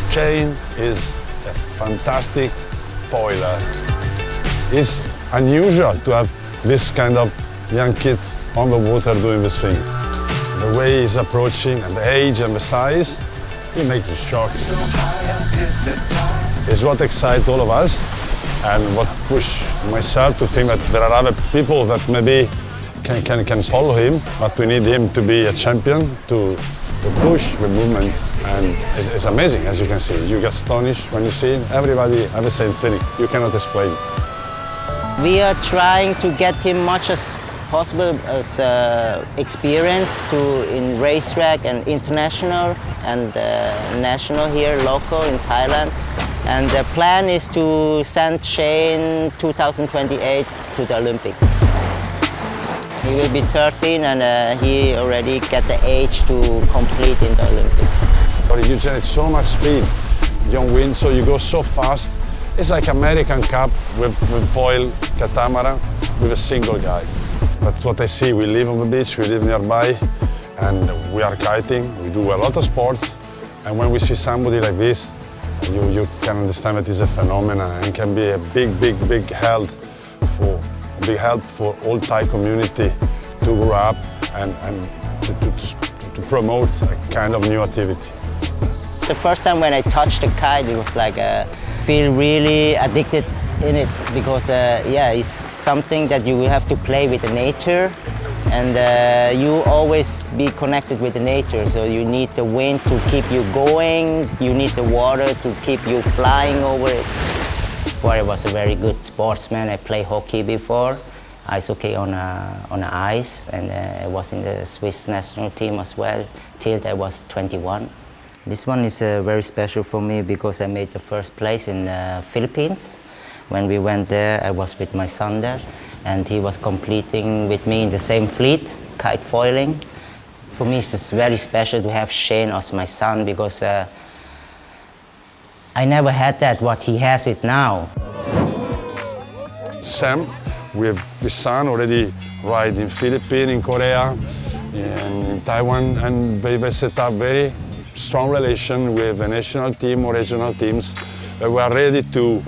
Shane is a fantastic foiler. It's unusual to have this kind of young kids on the water doing this thing. The way he's approaching and the age and the size, he makes you shocked. It's what excites all of us and what pushes myself to think that there are other people that maybe can follow him, but we need him to be a champion to push the movement, and it's amazing, as you can see. You get astonished when you see it. Everybody has the same feeling. You cannot explain. We are trying to get him much as possible as experience in racetrack and international and national here, local in Thailand. And the plan is to send Shane 2028 to the Olympics. He will be 13 and he already get the age to complete in the Olympics. But you generate so much speed, young wind, so you go so fast. It's like American Cup with foil catamaran with a single guy. That's what I see. We live on the beach, we live nearby, and we are kiting. We do a lot of sports, and when we see somebody like this, you can understand that it's a phenomenon and can be a big help for all Thai community to grow up and to promote a kind of new activity. The first time when I touched the kite, it was like feel really addicted in it because yeah, it's something that you will have to play with the nature, and you always be connected with the nature. So you need the wind to keep you going, you need the water to keep you flying over it. Well, I was a very good sportsman. I played hockey before, ice hockey on the ice, and I was in the Swiss national team as well till I was 21. This one is very special for me because I made the first place in the Philippines. When we went there, I was with my son there, and he was completing with me in the same fleet, kite foiling. For me, it's just very special to have Shane as my son because I never had that, what he has it now. Sam, with his son, already ride in Philippines, in Korea, in Taiwan, and they set up very strong relation with the national team or regional teams that were ready to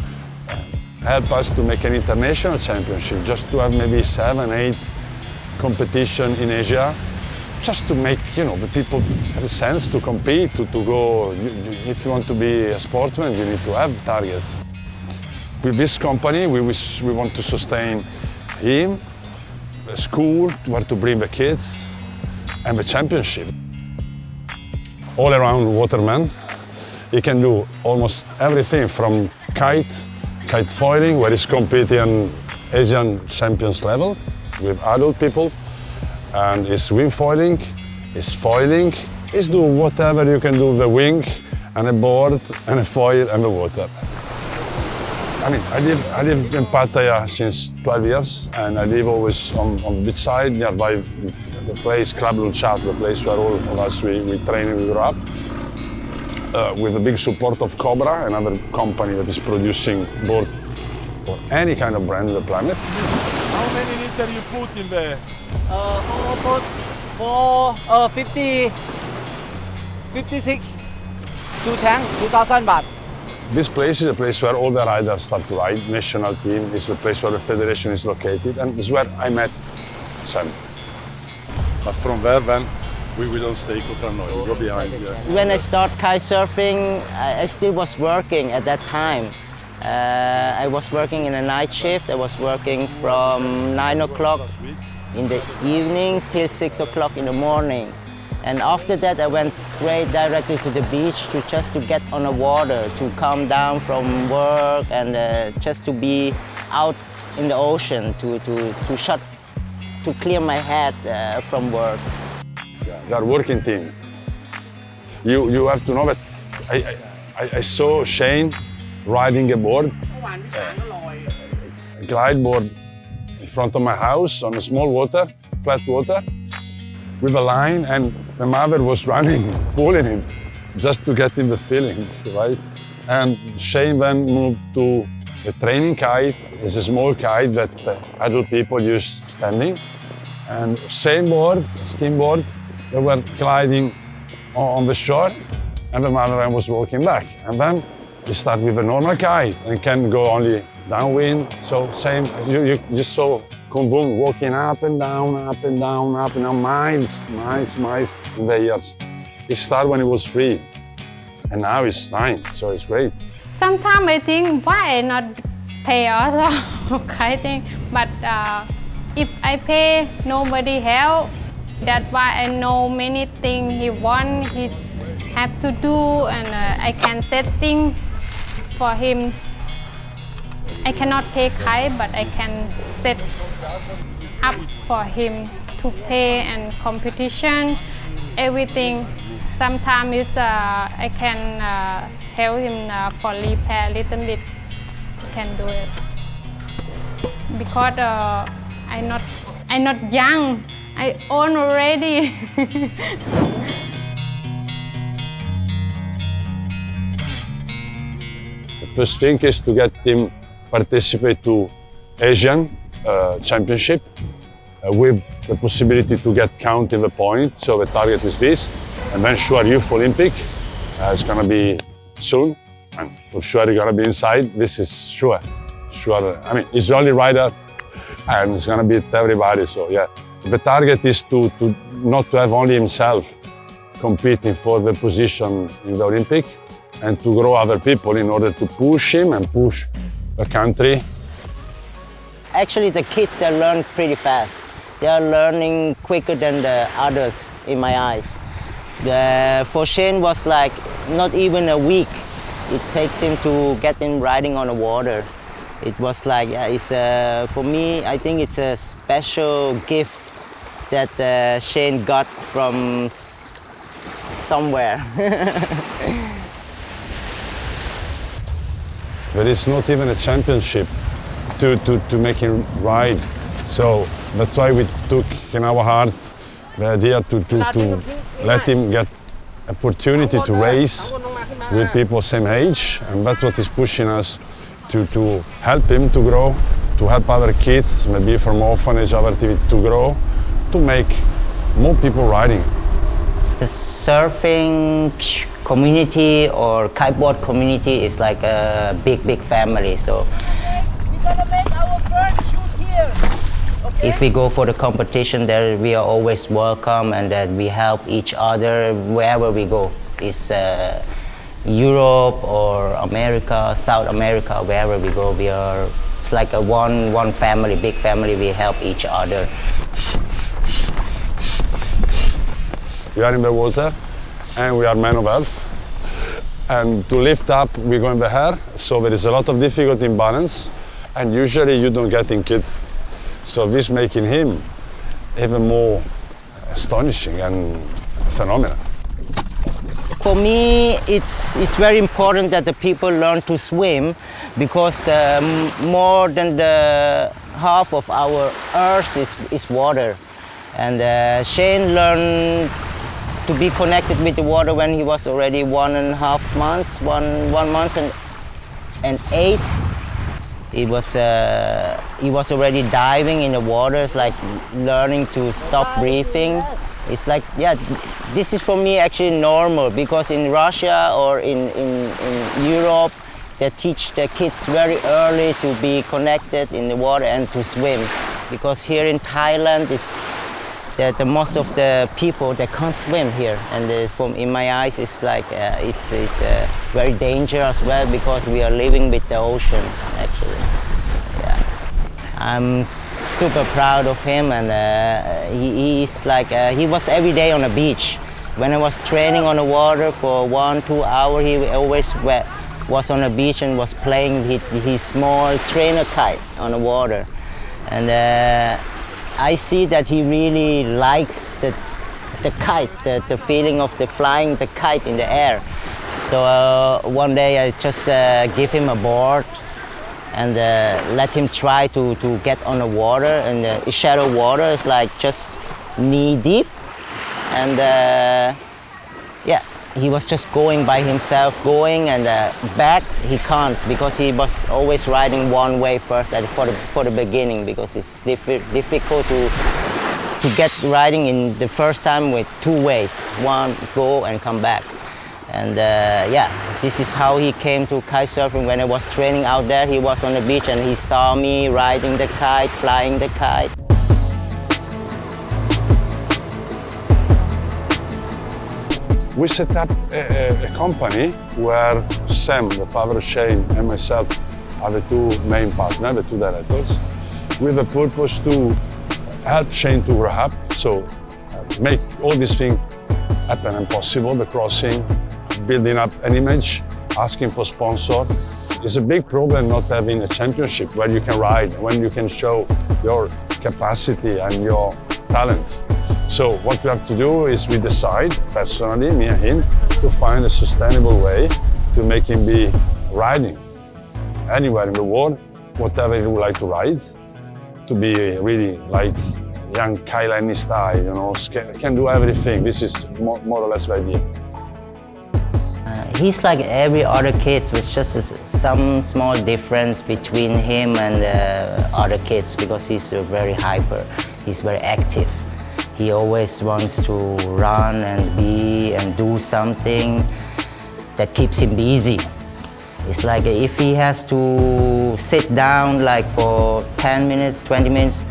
help us to make an international championship, just to have maybe 7, 8 competition in Asia, just to make, you know, the people have a sense to compete, to go. If you want to be a sportsman, you need to have targets. With this company, we want to sustain him, the school, where to bring the kids, and the championship. All around waterman, he can do almost everything from kite foiling, where he's competing on Asian champions level with adult people, and his wingfoiling, his foiling, he's doing whatever you can do with a wing and a board and a foil and the water. I mean, I live in Pattaya since 12 years, and I live always on the beach side, nearby the place Club Lunchat, the place where all of us we train and we grow up, with the big support of Cobra, another company that is producing board for any kind of brand on the planet. How many liters you put in there? For 56 2 tank, 2,000 baht. This place is a place where all the riders start to ride. National team is the place where the federation is located, and it's where I met Sam. But from there, then, we don't stay Kotranoy, we go behind. Yes. When I started kite surfing, I still was working at that time. I was working in a night shift. I was working from 9 o'clock in the evening till 6 o'clock in the morning. And after that, I went straight directly to the beach to get on the water, to come down from work and just to be out in the ocean, to clear my head from work. They are working team. You have to know that I saw Shane riding a board, a glide board in front of my house on a small water, flat water, with a line, and the mother was running, pulling him, just to get him the feeling, right? And Shane then moved to the training kite. It's a small kite that adult people use standing. And same board, skin board, they were gliding on the shore. and the mother was walking back. And then he started with a normal kite and can go only downwind. So same, you saw Kung Bum walking up and down, up and down, up and down, miles in the years. He started when he was 3, and now he's 9, so it's great. Sometimes I think why I not pay also kiting, but if I pay, nobody help. That's why I know many things he want, he have to do, and I can set things for him. I cannot pay kite, but I can set up for him to play and competition, everything. Sometimes it's, I can help him for repair a little bit. I can do it because I'm not young. I own already. The first thing is to get him participate to Asian Championship with the possibility to get count in the point. So the target is this, and then sure Youth Olympic is gonna be soon, and for sure you're gonna be inside. This is sure. I mean, he's the only rider, and it's gonna beat everybody. So yeah, the target is to not to have only himself competing for the position in the Olympic, and to grow other people in order to push him and push the country. Actually, the kids, they learn pretty fast. They are learning quicker than the adults in my eyes. For Shane was like not even a week. It takes him to get him riding on the water. It was like, yeah, it's for me, I think it's a special gift that Shane got from somewhere. There is not even a championship to make him ride. So that's why we took in our heart the idea to let him get opportunity to race with people same age, and that's what is pushing us to help him to grow, to help other kids, maybe from orphanage, other activity to grow, to make more people riding. The surfing community or kiteboard community is like a big family. So We're gonna make our first shoot here. Okay? if we go for the competition, there we are always welcome, and that we help each other wherever we go. It's Europe or America, South America, wherever we go, it's like a one family, big family. We help each other. We are in the water, and we are men of health. And to lift up, we go in the air, so there is a lot of difficulty in balance, and usually you don't get in kids. So this making him even more astonishing and phenomenal. For me, it's very important that the people learn to swim, because more than the half of our Earth is water. And Shane learned to be connected with the water when he was already 1.5 months, one month and 8. He was already diving in the water. It's like learning to stop breathing. It's like, yeah, this is for me actually normal, because in Russia or in Europe, they teach the kids very early to be connected in the water and to swim. Because here in Thailand, the most of the people, they can't swim here. And in my eyes, it's like, it's very dangerous as well, because we are living with the ocean, actually. Yeah. I'm super proud of him, and he's like, he was every day on the beach. When I was training on the water for 1-2 hours, he always was on the beach and was playing his small trainer kite on the water. And I see that he really likes the kite, the feeling of the flying the kite in the air. So one day I just give him a board and let him try to get on the water, and the shallow water is like just knee deep, and yeah, he was just going by himself, going, and back he can't, because he was always riding one way first for the beginning, because it's difficult to get riding in the first time with 2 ways, one go and come back. And yeah, this is how he came to kite surfing. When I was training out there, he was on the beach and he saw me riding the kite, flying the kite. We set up a company where Sam, the father of Shane, and myself are the two main partners, the two directors, with the purpose to help Shane to grow up, so make all these things happen and possible, the crossing, building up an image, asking for sponsor. It's a big problem not having a championship where you can ride, when you can show your capacity and your talents. So what we have to do is we decide, personally, me and him, to find a sustainable way to make him be riding anywhere in the world, whatever he would like to ride, to be really like young Thailand style, you know, can do everything. This is more or less the idea. He's like every other kid, with just some small difference between him and other kids, because he's very hyper, he's very active. He always wants to run and be and do something that keeps him busy. It's like if he has to sit down like for 10 minutes, 20 minutes,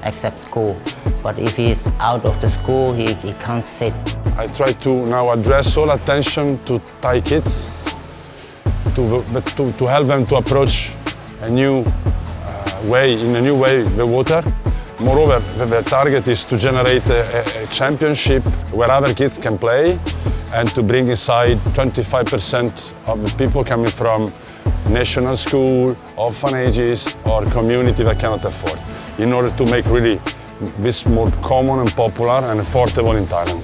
except school. But if he's out of the school, he can't sit. I try to now address all attention to Thai kids, to help them to approach a new way, in a new way, the water. Moreover, the target is to generate a championship where other kids can play and to bring inside 25% of the people coming from national school, orphanages or community that cannot afford, in order to make really this more common and popular and affordable in Thailand.